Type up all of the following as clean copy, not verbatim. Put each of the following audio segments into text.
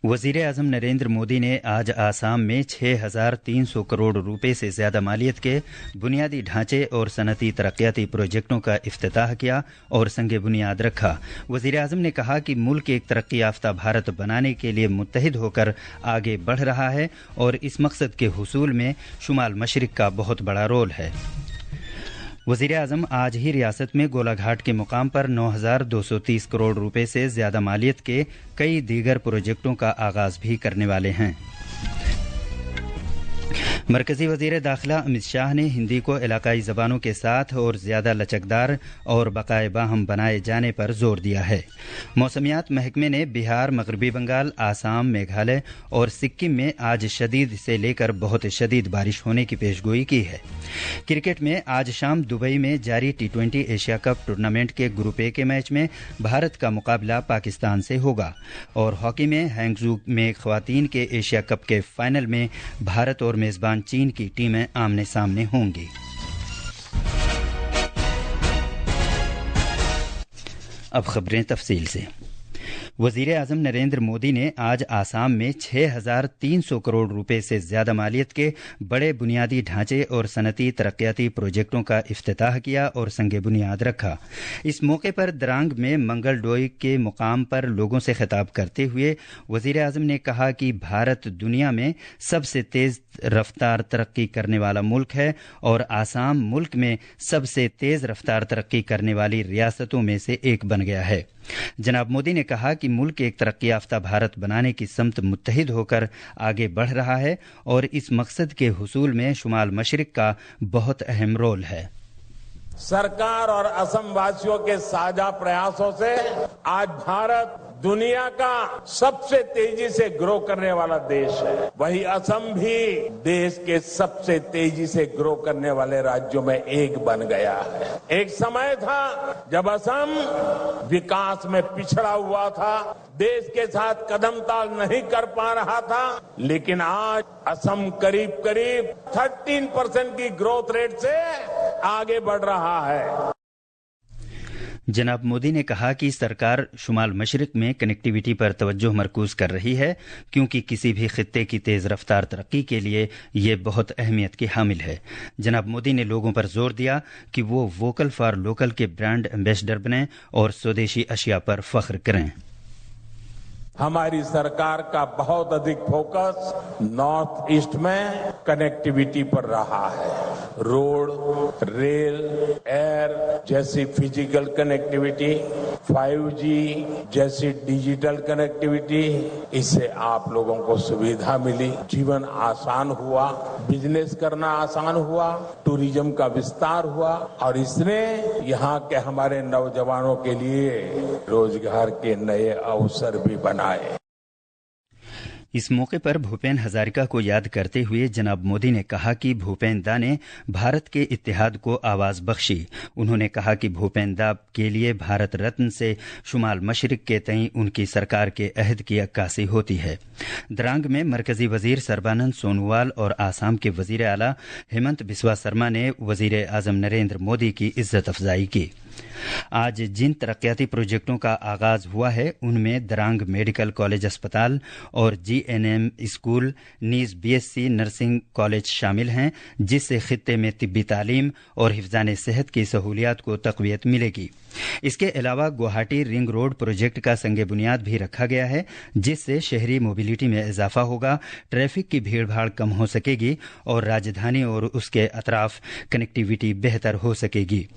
वजीर आजम नरेंद्र मोदी ने आज आसाम में 6,300 करोड़ रुपए से ज्यादा मालियत के बुनियादी ढांचे और सनती तरक्याती प्रोजेक्टों का इफ्तिताह किया और संग बुनियाद रखा। वजीर आजम ने कहा कि मुल्क एक तरक्की याफ्ता भारत बनाने के लिए मुत्तहिद होकर आगे बढ़ रहा है और इस मकसद के हुसूल में शुमाल मशरिक का बहुत बड़ा रोल है। वज़ीर आज़म आज ही रियासत में गोलाघाट के मुकाम पर 9,230 करोड़ रुपए से ज़्यादा मालियत के कई दीगर प्रोजेक्टों का आगाज़ भी करने वाले हैं। मरकज़ी वज़ीर दाखिला अमित शाह ने हिंदी को इलाकाई ज़बानों के साथ और ज़्यादा लचकदार और बकाए बाहम बनाए जाने पर जोर दिया है। मौसमियात महकमे ने बिहार, मगरबी बंगाल, आसाम, मेघालय और सिक्किम में आज शदीद से लेकर बहुत शदीद बारिश होने की पेशगोई की है। क्रिकेट में आज शाम दुबई में जारी T20 एशिया कप टूर्नामेंट के ग्रुप ए के मैच में भारत का मुकाबला पाकिस्तान से होगा और हॉकी में हैंगजू में ख्वातीन के एशिया कप के फाइनल में भारत और मेज़बान चीन की टीमें आमने सामने होंगी। अब खबरें तफसील से। वज़ीर आज़म नरेंद्र मोदी ने आज आसाम में 6,300 करोड़ रुपए से ज़्यादा मालियत के बड़े बुनियादी ढांचे और सनती तरक्याती प्रोजेक्टों का इफ्तिताह किया और संग बुनियाद रखा। इस मौके पर दरांग में मंगल डोई के मुकाम पर लोगों से खिताब करते हुए वज़ीर आज़म ने कहा कि भारत दुनिया में सबसे तेज़ रफ्तार तरक्की करने वाला मुल्क है और आसाम मुल्क में सबसे तेज़ रफ्तार तरक्की करने वाली रियासतों में से एक बन गया है। जनाब मोदी ने कहा कि मुल्क एक तरक्की याफ्ता भारत बनाने की समत मुत्तहिद होकर आगे बढ़ रहा है और इस मकसद के हुसूल में शुमाल मशरिक का बहुत अहम रोल है। सरकार और असम वासियों के साझा प्रयासों से आज भारत दुनिया का सबसे तेजी से ग्रो करने वाला देश है। वही असम भी देश के सबसे तेजी से ग्रो करने वाले राज्यों में एक बन गया है। एक समय था जब असम विकास में पिछड़ा हुआ था, देश के साथ कदम ताल नहीं कर पा रहा था, लेकिन आज असम करीब करीब 13% की ग्रोथ रेट से आगे बढ़ रहा है। जनाब मोदी ने कहा कि सरकार शुमाल मशरिक में कनेक्टिविटी पर तवज्जो मरकूज कर रही है क्योंकि किसी भी खित्ते की तेज़ रफ्तार तरक्की के लिए ये बहुत अहमियत की हामिल है। जनाब मोदी ने लोगों पर जोर दिया कि वो वोकल फॉर लोकल के ब्रांड एम्बेसडर बनें और स्वदेशी अशिया पर फख्र करें। हमारी सरकार का बहुत अधिक फोकस नॉर्थ ईस्ट में कनेक्टिविटी पर रहा है। रोड, रेल, एयर जैसी फिजिकल कनेक्टिविटी, 5G जैसी डिजिटल कनेक्टिविटी, इससे आप लोगों को सुविधा मिली, जीवन आसान हुआ, बिजनेस करना आसान हुआ, टूरिज्म का विस्तार हुआ और इसने यहाँ के हमारे नौजवानों के लिए रोजगार के नए अवसर भी बनाए। इस मौके पर भूपेन हजारिका को याद करते हुए जनाब मोदी ने कहा कि भूपेन दा ने भारत के इत्तेहाद को आवाज बख्शी। उन्होंने कहा कि भूपेन दा के लिए भारत रत्न से शुमाल मशरिक के तई उनकी सरकार के अहद की अक्कासी होती है। द्रांग में मरकजी वजीर सर्बानंद सोनोवाल और आसाम के वजीर आला हेमंत बिस्वा शर्मा ने वजीर आजम नरेंद्र मोदी की इज्जत अफजाई की। आज जिन तरक्याती प्रोजेक्टों का आगाज हुआ है उनमें दरांग मेडिकल कॉलेज अस्पताल और GNM स्कूल, नीज BSc नर्सिंग कॉलेज शामिल हैं, जिससे खित्ते में तिब्बी तालीम और हिफ्जान सेहत की सहूलियात को तक़वियत मिलेगी। इसके अलावा गुवाहाटी रिंग रोड प्रोजेक्ट का संग बुनियाद भी रखा गया है, जिससे शहरी मोबिलिटी में इजाफा होगा, ट्रैफिक की भीड़ भाड़ कम हो सकेगी और राजधानी और उसके अतराफ कनेक्टिविटी बेहतर हो सकेगी।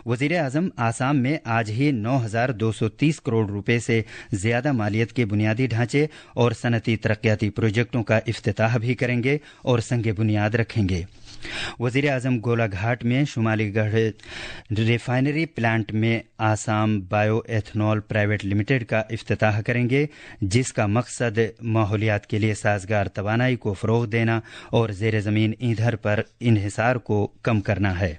वज़ीर आज़म आसाम में आज ही 9,230 करोड़ रुपए से ज्यादा मालियत के बुनियादी ढांचे और सनती तरक्याती प्रोजेक्टों का इफ्तिताह भी करेंगे और संग बुनियाद रखेंगे। वज़ीर आज़म गोलाघाट में शुमालीगढ़ रिफाइनरी प्लांट में Assam bio ethanol private limited का इफ्तिताह करेंगे, जिसका मकसद माहौलियात के लिए साजगार तवानाई को फ़रोग़ देना और ज़ेर ज़मीन ईंधन पर इन्हिसार को कम करना है।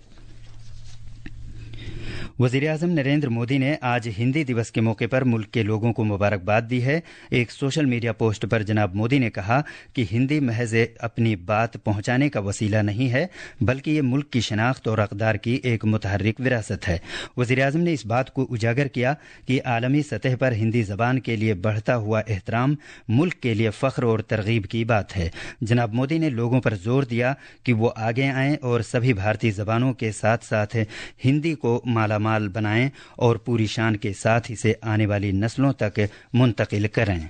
वज़ीर-ए-आज़म नरेंद्र मोदी ने आज हिंदी दिवस के मौके पर मुल्क के लोगों को मुबारकबाद दी है। एक सोशल मीडिया पोस्ट पर जनाब मोदी ने कहा कि हिंदी महज अपनी बात पहुंचाने का वसीला नहीं है, बल्कि ये मुल्क की शनाख्त और अक़दार की एक मुतहर्रिक विरासत है। वज़ीर-ए-आज़म ने इस बात को उजागर किया कि आलमी सतह पर हिंदी ज़बान के लिए बढ़ता हुआ एहतराम मुल्क के लिए फ़ख्र और तरगीब की बात है। जनाब मोदी ने लोगों पर जोर दिया कि वो आगे आएं और सभी भारतीय ज़बानों के साथ साथ हिंदी को माल बनाएं और पूरी शान के साथ इसे आने वाली नस्लों तक मुंतकिल करें।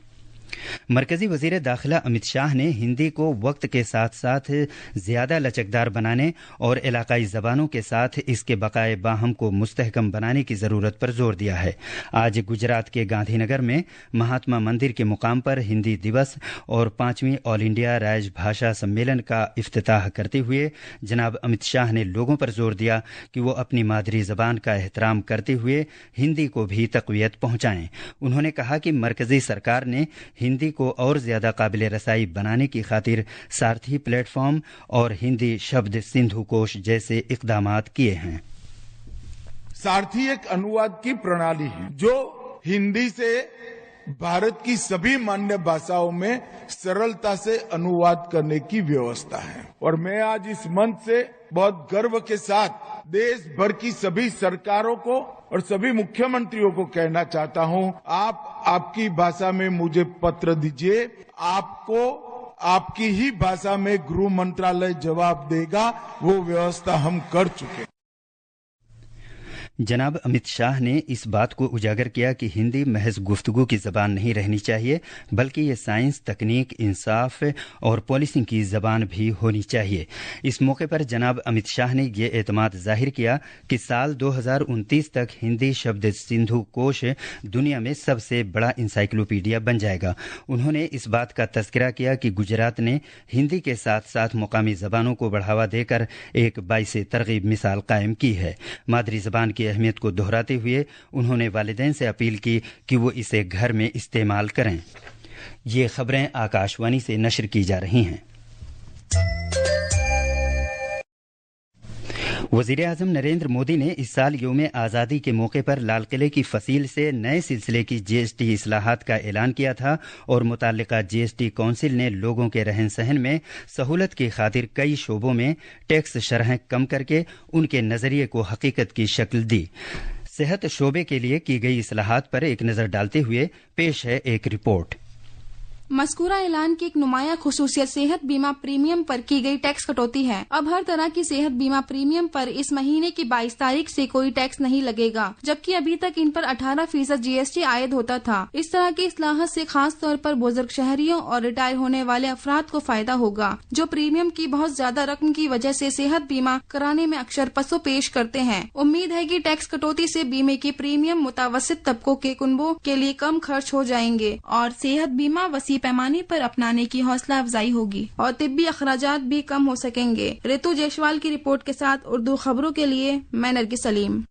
मरकजी वजीर दाखिला अमित शाह ने हिंदी को वक्त के साथ साथ ज़्यादा लचकदार बनाने और इलाकाई ज़बानों के साथ इसके बकाए बाहम को मुस्तहकम बनाने की ज़रूरत पर जोर दिया है। आज गुजरात के गांधीनगर में महात्मा मंदिर के मुकाम पर हिंदी दिवस और 5वीं ऑल इंडिया राजभाषा सम्मेलन का इफ्तिताह करते हुए जनाब अमित शाह ने लोगों पर जोर दिया कि वो अपनी मादरी ज़बान का एहतराम करते हुए हिंदी को भी तक़वियत पहुँचाएं। उन्होंने कहा कि मरकजी सरकार ने हिंदी को और ज्यादा काबिल रसाई बनाने की खातिर सारथी प्लेटफॉर्म और हिंदी शब्द सिंधु कोश जैसे इक़दामात किए हैं। सारथी एक अनुवाद की प्रणाली है जो हिंदी से भारत की सभी मान्य भाषाओं में सरलता से अनुवाद करने की व्यवस्था है। और मैं आज इस मंच से बहुत गर्व के साथ देश भर की सभी सरकारों को और सभी मुख्यमंत्रियों को कहना चाहता हूं, आप आपकी भाषा में मुझे पत्र दीजिए, आपको आपकी ही भाषा में गृह मंत्रालय जवाब देगा। वो व्यवस्था हम कर चुके हैं। जनाब अमित शाह ने इस बात को उजागर किया कि हिंदी महज गुफ्तगू की ज़बान नहीं रहनी चाहिए, बल्कि ये साइंस, तकनीक, इंसाफ और पॉलिसिंग की ज़बान भी होनी चाहिए। इस मौके पर जनाब अमित शाह ने ये एतमाद जाहिर किया कि साल 2029 तक हिंदी शब्द सिंधु कोश दुनिया में सबसे बड़ा इंसाइक्लोपीडिया बन जाएगा। उन्होंने इस बात का तज़किरा किया कि गुजरात ने हिंदी के साथ साथ मुकामी ज़बानों को बढ़ावा देकर एक बाइसे तरगीब मिसाल कायम की है। मादरी ज़बान की अहमियत को दोहराते हुए उन्होंने वालिदैन से अपील की कि वो इसे घर में इस्तेमाल करें। ये खबरें आकाशवाणी से नशर की जा रही हैं। वज़ीर-ए-आज़म नरेंद्र मोदी ने इस साल यौम आज़ादी के मौके पर लाल किले की फसील से नए सिलसिले की जीएसटी इस्लाहात का ऐलान किया था और मुताल्लिका जीएसटी काउंसिल ने लोगों के रहन सहन में सहूलत की खातिर कई शोबों में टैक्स शरहें कम करके उनके नज़रिए को हकीकत की शक्ल दी। सेहत शोबे के लिए की गई इस्लाहात पर एक नज़र डालते हुए पेश है एक रिपोर्ट। मज़कूरा ऐलान की एक नुमाया खुसूसियत सेहत बीमा प्रीमियम पर की गई टैक्स कटौती है। अब हर तरह की सेहत बीमा प्रीमियम पर इस महीने की 22 तारीख से कोई टैक्स नहीं लगेगा, जबकि अभी तक इन पर 18% जीएसटी आयद होता था। इस तरह की इस्लाहत से खास तौर पर बुजुर्ग शहरियों और रिटायर होने वाले अफराद को फायदा होगा, जो प्रीमियम की बहुत ज्यादा रकम की वजह से सेहत बीमा कराने में अक्सर पसो पेश करते हैं। उम्मीद है कि टैक्स कटौती से बीमे के प्रीमियम मुतवस्सित तबकों के कुनबों के लिए कम खर्च हो जाएंगे और सेहत बीमा वसी पैमाने पर अपनाने की हौसला अफजाई होगी और तिब्बी अखराजात भी कम हो सकेंगे। रितु जयसवाल की रिपोर्ट के साथ उर्दू खबरों के लिए मैं नरगिस सलीम।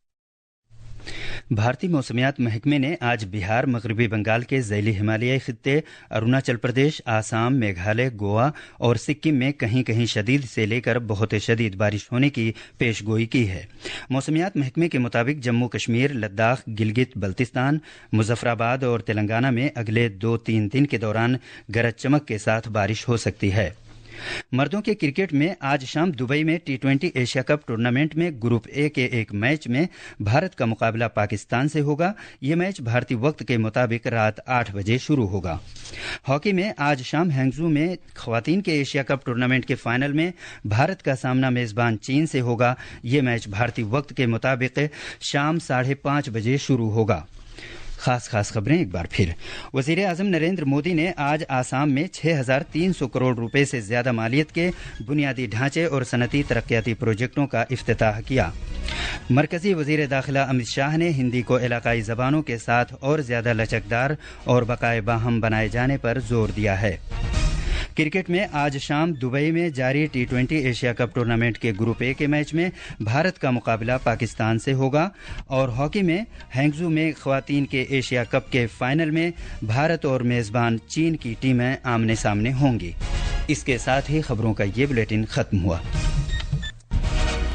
भारतीय मौसमियात महकमे ने आज बिहार, मगरबी बंगाल के ज़ैली हिमालयी खित्ते, अरुणाचल प्रदेश, आसाम, मेघालय, गोवा और सिक्किम में कहीं कहीं शदीद से लेकर बहुत शदीद बारिश होने की पेशगोई की है। मौसमियात महकमे के मुताबिक जम्मू कश्मीर, लद्दाख, गिलगित बल्तिस्तान, मुजफ्फराबाद और तेलंगाना में अगले 2-3 दिन के दौरान गरज चमक के साथ बारिश हो सकती है। मर्दों के क्रिकेट में आज शाम दुबई में T20 एशिया कप टूर्नामेंट में ग्रुप ए के एक मैच में भारत का मुकाबला पाकिस्तान से होगा। ये मैच भारतीय वक्त के मुताबिक रात 8 बजे शुरू होगा। हॉकी में आज शाम हैंगजू में ख्वातीन के एशिया कप टूर्नामेंट के फाइनल में भारत का सामना मेजबान चीन से होगा। ये मैच भारतीय वक्त के मुताबिक शाम 5:30 बजे शुरू होगा। खास खबरें एक बार फिर। वज़ीर-ए-आज़म नरेंद्र मोदी ने आज आसाम में 6,300 करोड़ रुपए से ज्यादा मालियत के बुनियादी ढांचे और सनती तरक्याती प्रोजेक्टों का इफ्तिताह किया। मरकजी वज़ीर दाखिला अमित शाह ने हिंदी को इलाकाई ज़बानों के साथ और ज्यादा लचकदार और बकाए बाहम बनाए जाने पर जोर दिया है। क्रिकेट में आज शाम दुबई में जारी T20 एशिया कप टूर्नामेंट के ग्रुप ए के मैच में भारत का मुकाबला पाकिस्तान से होगा और हॉकी में हैंगजू में ख्वातीन के एशिया कप के फाइनल में भारत और मेजबान चीन की टीमें आमने सामने होंगी। इसके साथ ही खबरों का ये बुलेटिन खत्म हुआ।